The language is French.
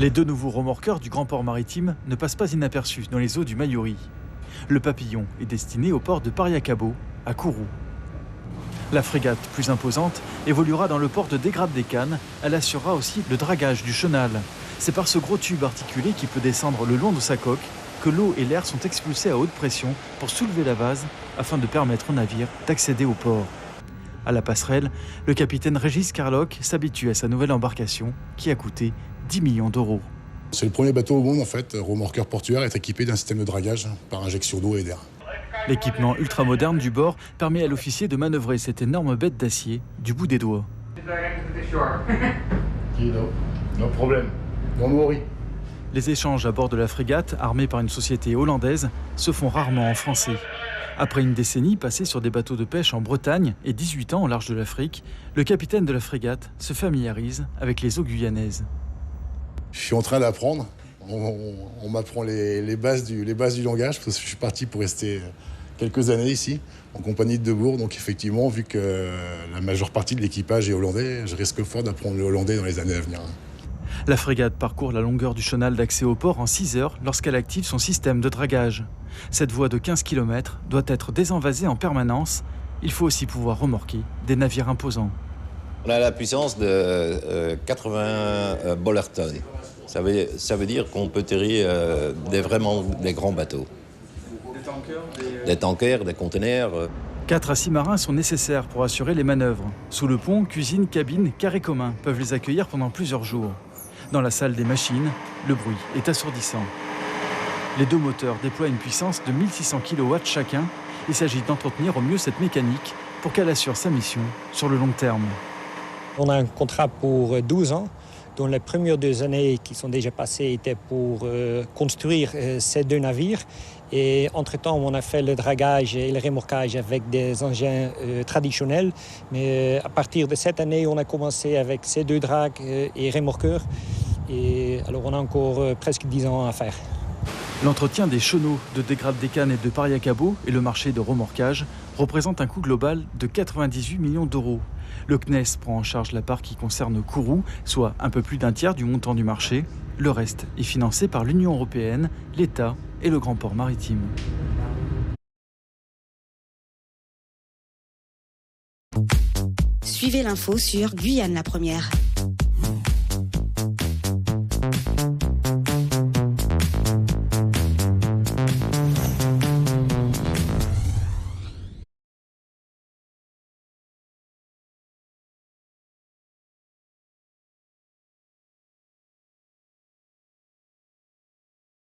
Les deux nouveaux remorqueurs du Grand Port Maritime ne passent pas inaperçus dans les eaux du Mayuri. Le Papillon est destiné au port de Pariacabo, à Kourou. La frégate, plus imposante, évoluera dans le port de Dégrade-des-Cannes. Elle assurera aussi le dragage du chenal. C'est par ce gros tube articulé qui peut descendre le long de sa coque que l'eau et l'air sont expulsés à haute pression pour soulever la vase afin de permettre au navire d'accéder au port. À la passerelle, le capitaine Régis Carlock s'habitue à sa nouvelle embarcation qui a coûté 10 millions d'euros. C'est le premier bateau au monde, en fait, remorqueur portuaire, est équipé d'un système de dragage par injection d'eau et d'air. L'équipement ultramoderne du bord permet à l'officier de manœuvrer cette énorme bête d'acier du bout des doigts. No problème. Don't worry. Les échanges à bord de la frégate, armée par une société hollandaise, se font rarement en français. Après une décennie passée sur des bateaux de pêche en Bretagne et 18 ans au large de l'Afrique, le capitaine de la frégate se familiarise avec les eaux guyanaises. Je suis en train d'apprendre. On m'apprend les bases du langage, parce que je suis parti pour rester quelques années ici, en compagnie de Debourg. Donc effectivement, vu que la majeure partie de l'équipage est hollandais, je risque fort d'apprendre le hollandais dans les années à venir. La frégate parcourt la longueur du chenal d'accès au port en 6 heures lorsqu'elle active son système de dragage. Cette voie de 15 km doit être désenvasée en permanence. Il faut aussi pouvoir remorquer des navires imposants. On a la puissance de 80 bollertons. Ça veut dire qu'on peut tirer vraiment des grands bateaux. Des tankers, des conteneurs. 4 à 6 marins sont nécessaires pour assurer les manœuvres. Sous le pont, cuisine, cabine, carré commun peuvent les accueillir pendant plusieurs jours. Dans la salle des machines, le bruit est assourdissant. Les deux moteurs déploient une puissance de 1600 kW chacun. Il s'agit d'entretenir au mieux cette mécanique pour qu'elle assure sa mission sur le long terme. On a un contrat pour 12 ans, dont les premières 2 années qui sont déjà passées étaient pour construire ces 2 navires. Et entre-temps, on a fait le dragage et le remorquage avec des engins traditionnels. Mais à partir de cette année, on a commencé avec ces 2 dragues et remorqueurs. Et alors, on a encore presque 10 ans à faire. L'entretien des chenaux de Dégrade-des-Cannes et de Pariacabo et le marché de remorquage représentent un coût global de 98 millions d'euros. Le CNES prend en charge la part qui concerne Kourou, soit un peu plus d'un tiers du montant du marché. Le reste est financé par l'Union européenne, l'État et le Grand Port Maritime. Suivez l'info sur Guyane la Première.